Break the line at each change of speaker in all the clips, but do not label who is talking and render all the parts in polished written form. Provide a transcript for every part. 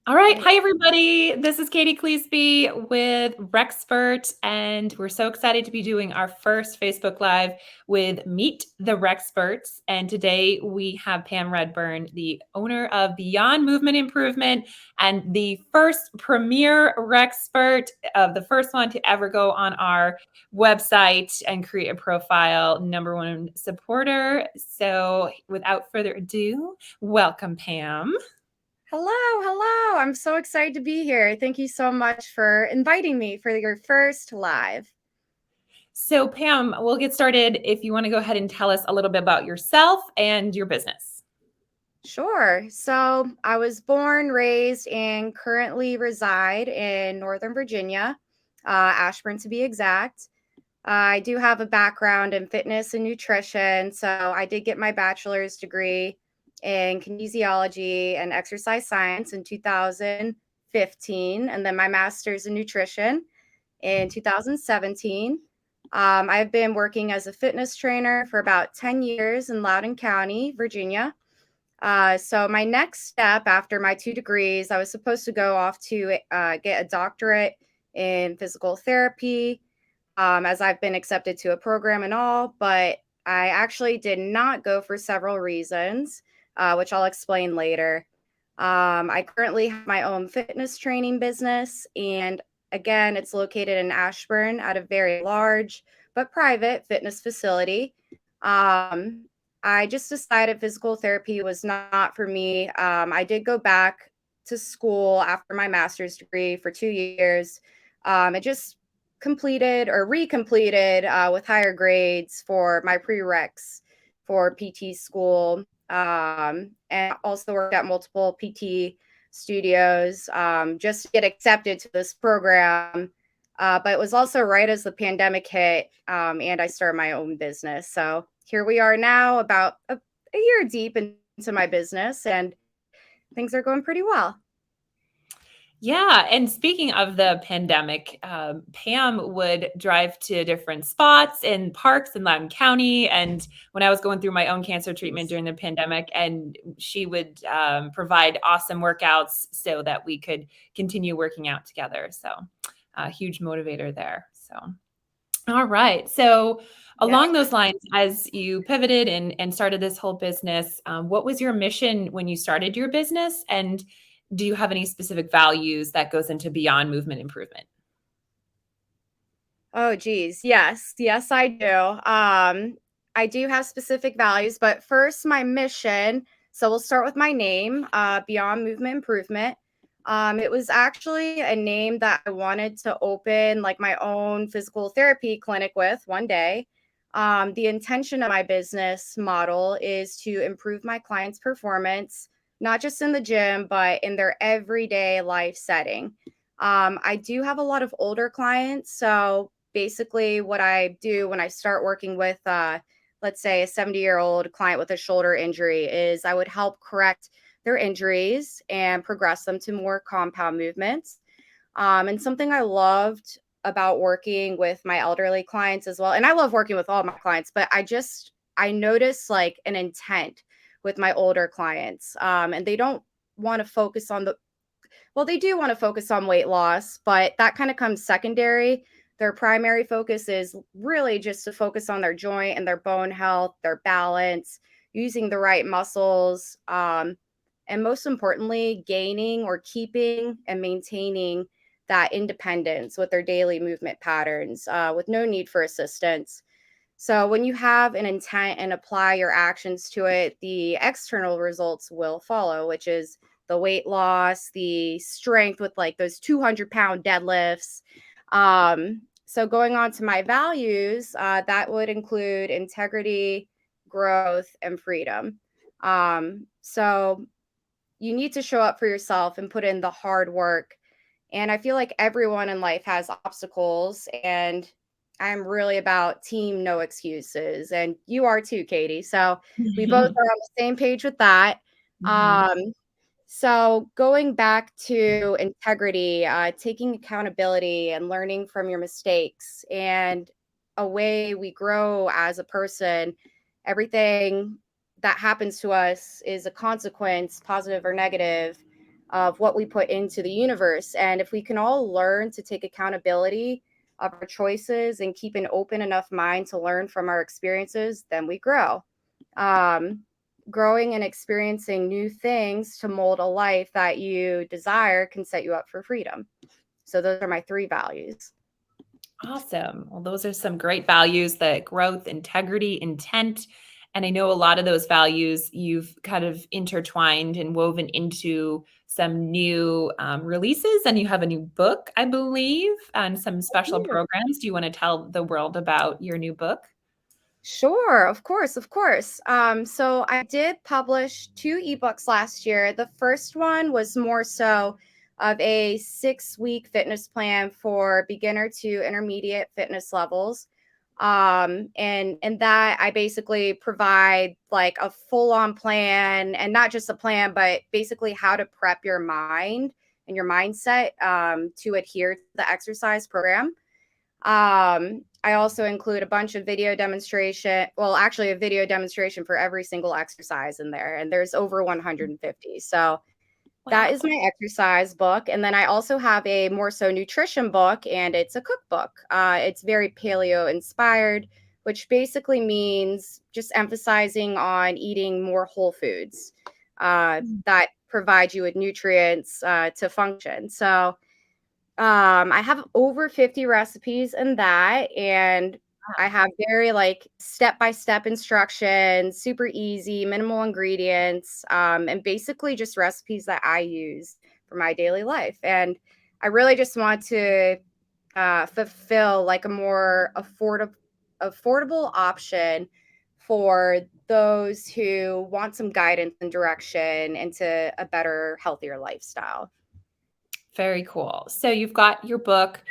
All right.
Right.
Hi, everybody. This is Katie Cleesby with Rexpert, and we're so excited to be doing our first Facebook Live with Meet the Rexperts. And today we have Pam Redburn, the owner of Beyond Movement Improvement and the first premier Rexpert, the first one to ever go on our website and create a profile, number one supporter. So without further ado, welcome, Pam.
Hello. I'm so excited to be here. Thank you so much for inviting me for your first live.
So, Pam, we'll get started if you want to go ahead and tell us a little bit about yourself and your business.
Sure. So, I was born, raised, and currently reside in Northern Virginia, Ashburn to be exact. I do have a background in fitness and nutrition. So, I did get my bachelor's degree in kinesiology and exercise science in 2015, and then my master's in nutrition in 2017. I've been working as a fitness trainer for about 10 years in Loudoun County, Virginia. So, my next step after my 2 degrees, I was supposed to go off to get a doctorate in physical therapy, as I've been accepted to a program and all, but I actually did not go for several reasons, which I'll explain later. I currently have my own fitness training business, and again, it's located in Ashburn at a very large but private fitness facility. Um, I just decided physical therapy was not for me. I did go back to school after my master's degree for 2 years. It just completed or recompleted with higher grades for my prereqs for PT school, and also worked at multiple PT studios just to get accepted to this program. But it was also right as the pandemic hit, and I started my own business. So here we are now, about a year deep into my business, and things are going pretty well.
Yeah, and speaking of the pandemic, Pam would drive to different spots and parks in Loudoun County. And when I was going through my own cancer treatment during the pandemic, and she would provide awesome workouts so that we could continue working out together. So, a huge motivator there. So, all right. So,
Yeah.
along those lines, as you pivoted and started this whole business, what was your mission when you started your business? And do you have any specific values that goes into beyond movement improvement?
Oh, geez. Yes, I do. I do have specific values, but first, my mission. So we'll start with my name, Beyond Movement Improvement. It was actually a name that I wanted to open like my own physical therapy clinic with one day. The intention of my business model is to improve my clients' performance, not just in the gym, but in their everyday life setting. I do have a lot of older clients, so basically what I do when I start working with let's say a 70-year-old client with a shoulder injury is I would help correct their injuries and progress them to more compound movements. And something I loved about working with my elderly clients as well, and I love working with all my clients, but I notice like an intent with my older clients, and they don't want to focus on the well, they do want to focus on weight loss, but that kind of comes secondary. Their primary focus is really just to focus on their joint and their bone health, their balance, using the right muscles, and most importantly, gaining or keeping and maintaining that independence with their daily movement patterns with no need for assistance. So, when you have an intent and apply your actions to it, the external results will follow, which is the weight loss, the strength with like those 200-pound deadlifts. So, going on to my values, that would include integrity, growth, and freedom. So, you need to show up for yourself and put in the hard work. And I feel like everyone in life has obstacles, and I'm really about team no excuses. And you are too, Katie. So we both are on the same page with that.
Mhm.
Um, so going back to integrity, taking accountability and learning from your mistakes, and a way we grow as a person, everything that happens to us is a consequence, positive or negative, of what we put into the universe. And if we can all learn to take accountability of our choices and keep an open enough mind to learn from our experiences, then we grow. Um, Growing and experiencing new things to mold a life that you desire can set you up for freedom. So those are my three values.
Awesome. Well, those are some great values, the growth, integrity, intent. And I know a lot of those values you've kind of intertwined and woven into some new releases. And you have a new book, I believe, and some special programs. Do you want to tell the world about your new book?
Sure, of course, of course. So I did publish two ebooks last year. The first one was more so of a 6-week fitness plan for beginner to intermediate fitness levels. And that I basically provide like a full-on plan, and not just a plan, but basically how to prep your mind and your mindset to adhere to the exercise program. I also include a bunch of video demonstration. Well, actually, a video demonstration for every single exercise in there, and there's over 150. So that is
Wow.
my exercise book. And then I also have a more so nutrition book, and it's a cookbook. It's very paleo inspired, which basically means just emphasizing on eating more whole foods that provide you with nutrients to function. So I have over 50 recipes in that, and I have very like step-by-step instructions, super easy, minimal ingredients, and basically just recipes that I use for my daily life. And I really just want to fulfill like a more affordable option for those who want some guidance and direction into a better, healthier lifestyle.
Very cool. So you've got your book,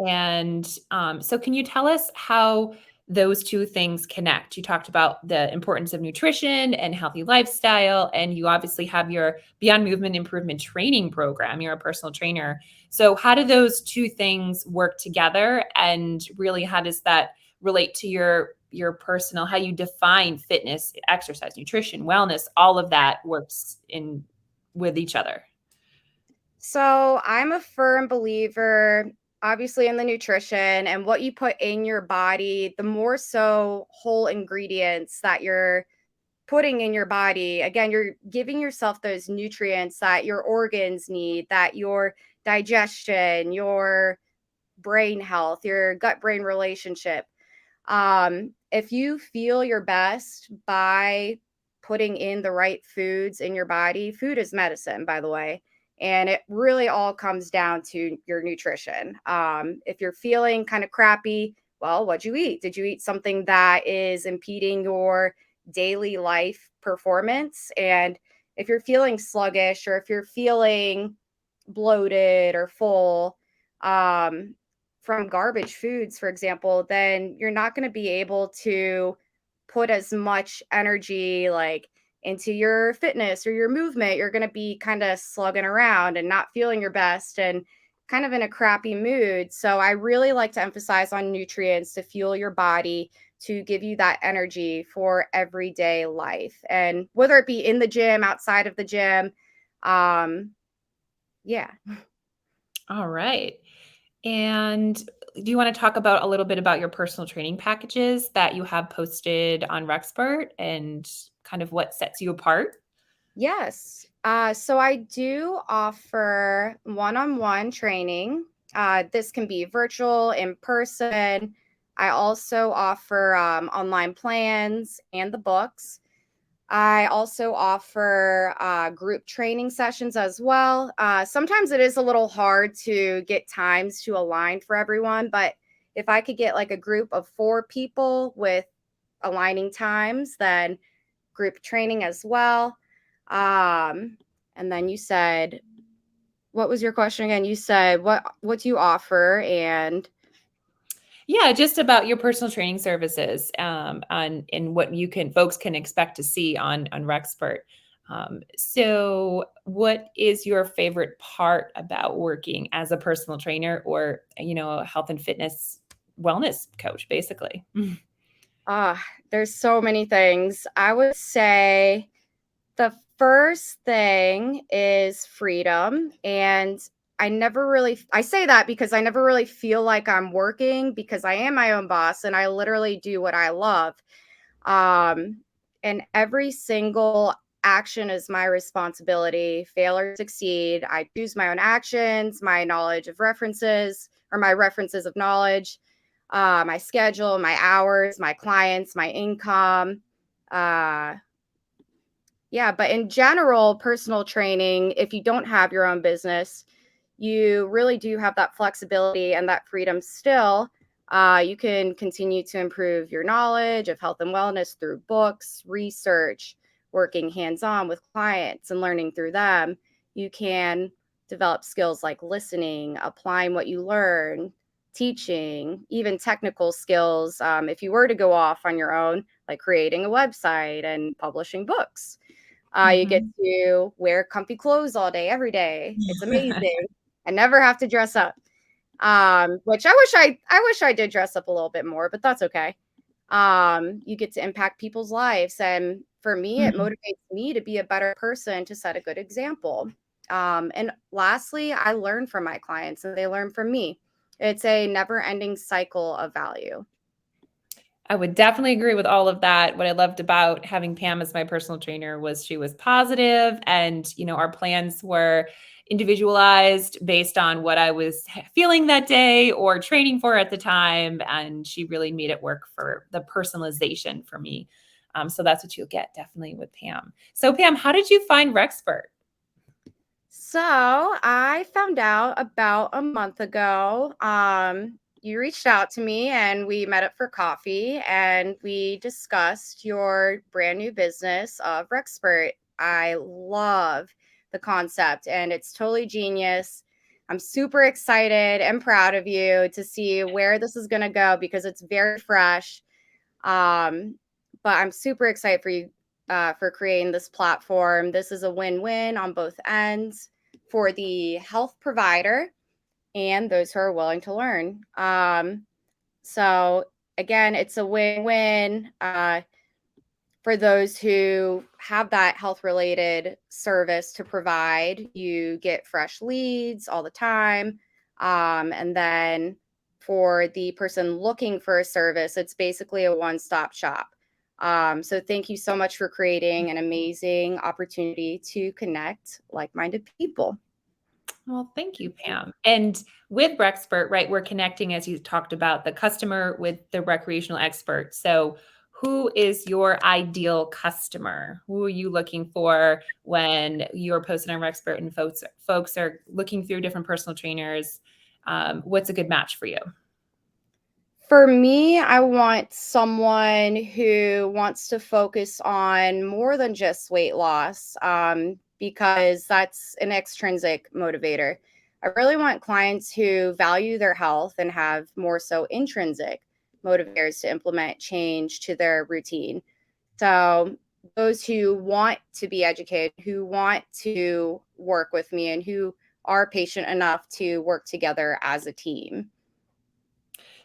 and so can you tell us how those two things connect? You talked about the importance of nutrition and healthy lifestyle, and you obviously have your Beyond Movement Improvement training program. You're a personal trainer. So how do those two things work together, and really how does that relate to your personal, how you define fitness, exercise, nutrition, wellness, all of that works in with each other?
So I'm a firm believer, obviously, in the nutrition and what you put in your body, the more so whole ingredients that you're putting in your body. Again, you're giving yourself those nutrients that your organs need, that your digestion, your brain health, your gut brain relationship. If you feel your best by putting in the right foods in your body, food is medicine, by the way. And it really all comes down to your nutrition. If you're feeling kind of crappy, well, what'd you eat? Did you eat something that is impeding your daily life performance? And if you're feeling sluggish, or if you're feeling bloated or full, um, from garbage foods, for example, then you're not going to be able to put as much energy like into your fitness or your movement. You're going to be kind of slugging around and not feeling your best and kind of in a crappy mood. So I really like to emphasize on nutrients to fuel your body, to give you that energy for everyday life. And whether it be in the gym, outside of the gym, um, yeah.
All right. And do you want to talk about a little bit about your personal training packages that you have posted on Rexpert and kind of what sets you apart?
Yes. So I do offer one-on-one training. This can be virtual, in person. I also offer online plans and the books. I also offer group training sessions as well. Sometimes it is a little hard to get times to align for everyone, but if I could get like a group of 4 people with aligning times, then group training as well. Um, and then you said, what was your question again? You said what do you offer? And
Yeah, just about your personal training services, on and what you can folks can expect to see on Rexpert. So what is your favorite part about working as a personal trainer or, a health and fitness wellness coach, basically?
uh, there's so many things. I would say The first thing is freedom. And I say that because I never really feel like I'm working because I am my own boss and I literally do what I love. Um, and every single action is my responsibility, fail or succeed. I choose my own actions, my knowledge of references, or my references of knowledge, my schedule, my hours, my clients, my income. Uh, yeah, but in general, personal training, if you don't have your own business, you really do have that flexibility and that freedom still. You can continue to improve your knowledge of health and wellness through books, research, working hands on with clients and learning through them. You can develop skills like listening, applying what you learn, teaching, even technical skills. If you were to go off on your own, like creating a website and publishing books. You get
Mhm.
to wear comfy clothes all day, every day. It's amazing. I never have to dress up. Which I wish I did dress up a little bit more, but that's okay. You get to impact people's lives, and for me, it
Mhm.
motivates me to be a better person to set a good example. And lastly, I learn from my clients, and they learn from me. It's a never-ending cycle of value.
I would definitely agree with all of that. What I loved about having Pam as my personal trainer was she was positive and, our plans were individualized based on what I was feeling that day or training for at the time. And she really made it work for the personalization for me. So that's what you'll get definitely with Pam. So Pam, how did you find Rexpert?
So I found out about a month ago. You reached out to me and we met up for coffee and we discussed your brand new business of Rexpert. I love the concept and it's totally genius. I'm super excited and proud of you to see where this is going to go because it's very fresh. Um, but I'm super excited for you for creating this platform. This is a win-win on both ends for the health provider and those who are willing to learn. So again, it's a win-win for those who have that health related service to provide. You get fresh leads all the time. And then for the person looking for a service, it's basically a one stop shop. So thank you so much for creating an amazing opportunity to connect like minded people.
Well, thank you, Pam. And with Rexpert, right, we're connecting, as you talked about, the customer with the recreational expert. So, who is your ideal customer? Who are you looking for when you're posting on Rexpert and folks are looking through different personal trainers? What's a good match for you?
For me, I want someone who wants to focus on more than just weight loss, because that's an extrinsic motivator. I really want clients who value their health and have more so intrinsic motivators to implement change to their routine. So, those who want to be educated, who want to work with me, and who are patient enough to work together as a team.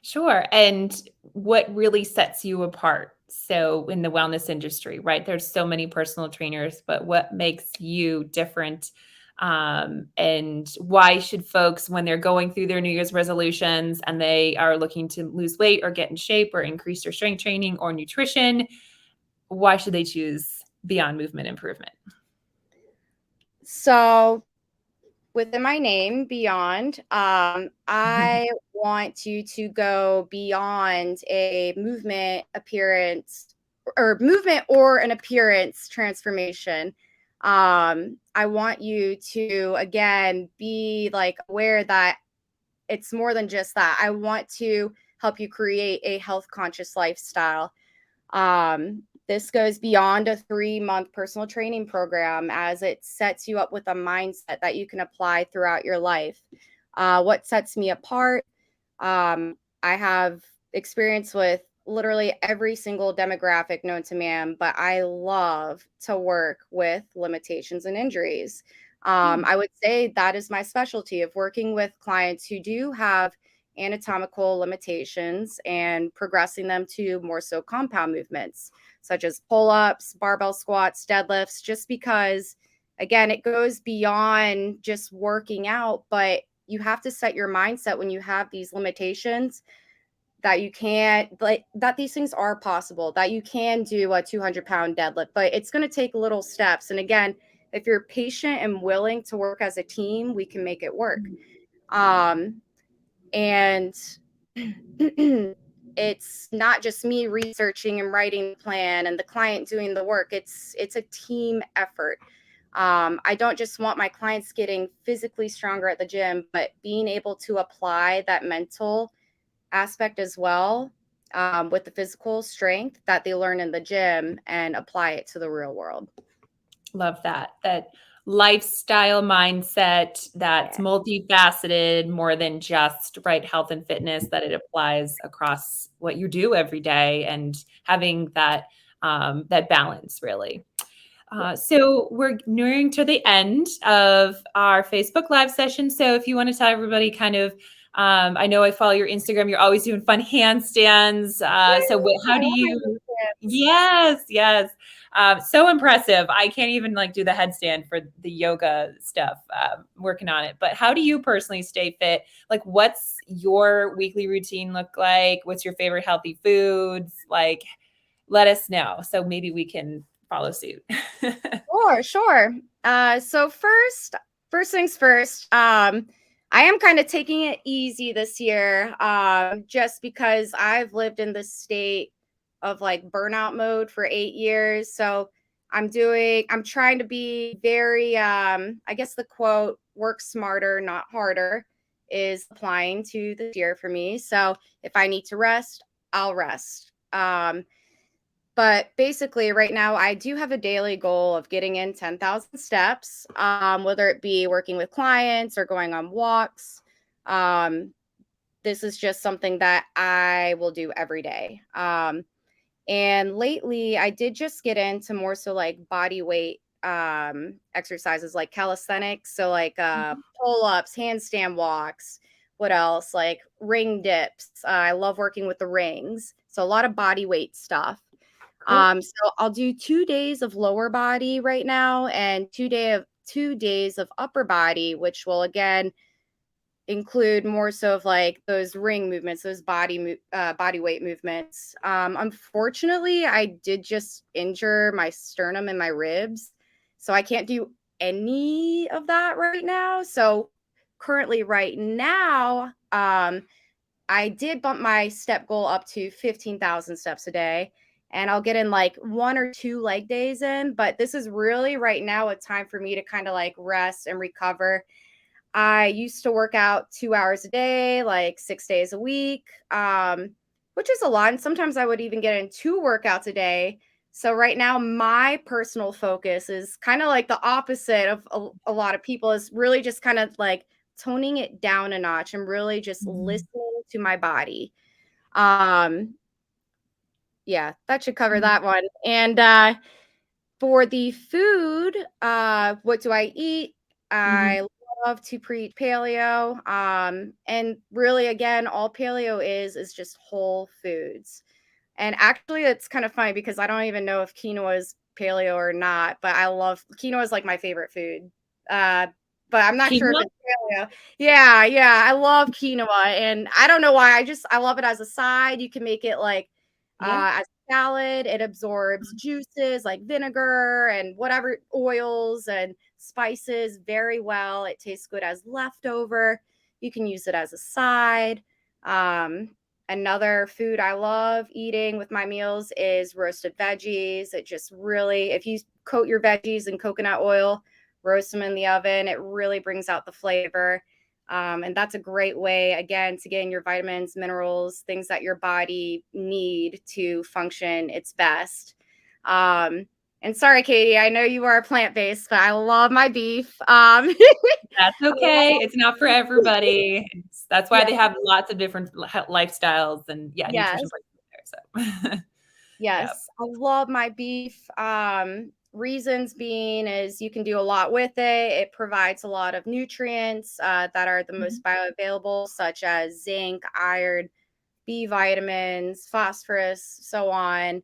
Sure. And what really sets you apart? So, in the wellness industry, right? There's so many personal trainers, but what makes you different? And why should folks, when they're going through their New Year's resolutions and they are looking to lose weight or get in shape or increase their strength training or nutrition, why should they choose Beyond Movement Improvement?
So, within my name, Beyond, I want you to go beyond a movement appearance or movement or an appearance transformation. I want you to again be like aware that it's more than just that. I want to help you create a health conscious lifestyle. This goes beyond a 3-month personal training program as it sets you up with a mindset that you can apply throughout your life. What sets me apart? I have experience with literally every single demographic known to man, but I love to work with limitations and injuries. I would say that is my specialty of working with clients who do have anatomical limitations and progressing them to more so compound movements, such as pull-ups, barbell squats, deadlifts, just because, again, it goes beyond just working out, but you have to set your mindset when you have these limitations that you can't, like, that these things are possible, that you can do a 200-pound deadlift, but it's going to take little steps. And again, if you're patient and willing to work as a team, we can make it work. And it's not just me researching and writing the plan and the client doing the work. It's a team effort. I don't just want my clients getting physically stronger at the gym, but being able to apply that mental aspect as well, with the physical strength that they learn in the gym and apply it to the real world.
Love that. That lifestyle mindset that's multifaceted, more than just right health and fitness, that it applies across what you do every day, and having that that balance, really. So we're nearing to the end of our Facebook Live session. So if you want to tell everybody kind of, I know I follow your Instagram, you're always doing fun handstands. How do you, yes, yes. So impressive. I can't even like do the headstand for the yoga stuff, working on it. But how do you personally stay fit? Like, what's your weekly routine look like? What's your favorite healthy foods? Like, let us know so maybe we can follow suit.
Sure. So first things first, I am kind of taking it easy this year, just because I've lived in this state of like burnout mode for 8 years. So I'm trying to be very, I guess the quote, work smarter, not harder, is applying to this year for me. So if I need to rest, I'll rest. But basically, right now, I do have a daily goal of getting in 10,000 steps, whether it be working with clients or going on walks. This is just something that I will do every day. And lately, I did just get into more so like body weight exercises, like calisthenics. So, like pull ups, handstand walks. What else? Like ring dips. I love working with the rings. So, a lot of body weight stuff.
Cool.
So I'll do 2 days of lower body right now and 2 days of upper body, which will again include more so of like those ring movements, those body weight movements. Unfortunately, I did just injure my sternum and my ribs, so I can't do any of that right now. So currently, right now, I did bump my step goal up to 15,000 steps a day, and I'll get in like 1 or 2 leg days in. But this is really right now a time for me to kind of like rest and recover. I used to work out 2 hours a day, like 6 days a week, which is a lot. And sometimes I would even get in 2 workouts a day. So right now, my personal focus is kind of like the opposite of a lot of people, is really just kind of like toning it down a notch and really just listening to my body. Um, yeah, that should cover that one. And for the food, what do I eat? I love to preach paleo. And really, again, all paleo is just whole foods. And actually, it's kind of funny because I don't even know if quinoa is paleo or not, but I love quinoa is like my favorite food. Uh, but I'm not sure if
Quinoa?
it's paleo. Yeah, yeah, I love quinoa, and I don't know why. I love it as a side. You can make it like
Yeah.
as a salad. It absorbs juices like vinegar and whatever oils and spices very well. It tastes good as leftover. You can use it as a side. Um, Another food I love eating with my meals is roasted veggies. It just really, if you coat your veggies in coconut oil, roast them in the oven, it really brings out the flavor. And that's a great way, again, to get in your vitamins, minerals, things that your body need to function its best. And sorry, Katie, I know you are plant-based, but I love my beef.
That's okay. It's not for everybody. That's why
Yeah,
they have lots of different lifestyles and nutrition
yes.
places there. So, yeah.
Yes, I love my beef. Reasons being is you can do a lot with it. It provides a lot of nutrients that are the
Mhm.
most bioavailable, such as zinc, iron, B vitamins, phosphorus, so on.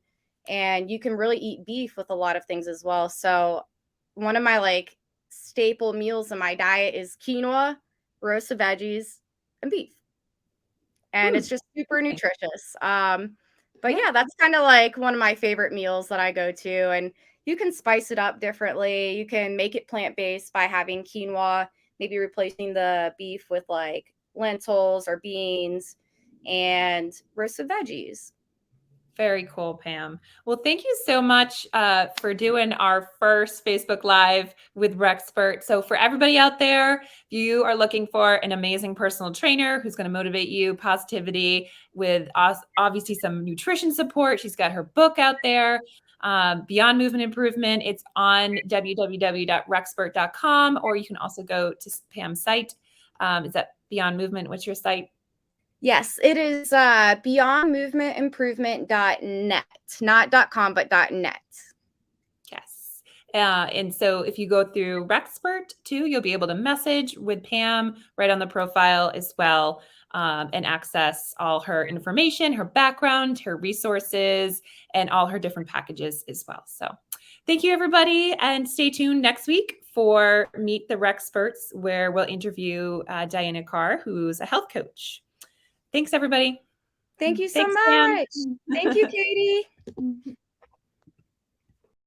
And you can really eat beef with a lot of things as well. So, one of my like staple meals in my diet is quinoa, roasted veggies, and beef. And it's
Hmm.
just super
Okay.
nutritious. But
Yeah.
yeah, that's kind of like one of my favorite meals that I go to. And you can spice it up differently. You can make it plant based by having quinoa, maybe replacing the beef with like lentils or beans and roasted veggies.
Very cool, Pam. Well, thank you so much for doing our first Facebook Live with Rexpert. So, for everybody out there, if you are looking for an amazing personal trainer who's going to motivate you, positivity with obviously some nutrition support, she's got her book out there, Beyond Movement Improvement. It's on www.rexpert.com, or you can also go to Pam's site. Is that Beyond Movement? What's your site?
Yes, it is beyondmovementimprovement.net, not .com, but .net.
Yes. And so if you go through Rexpert too, you'll be able to message with Pam right on the profile as well, and access all her information, her background, her resources, and all her different packages as well. So thank you, everybody. And stay tuned next week for Meet the Rexperts, where we'll interview Diana Carr, who's a health coach. Thanks, everybody.
Thank you so
Thanks, Pam.
much. Thank you, Katie.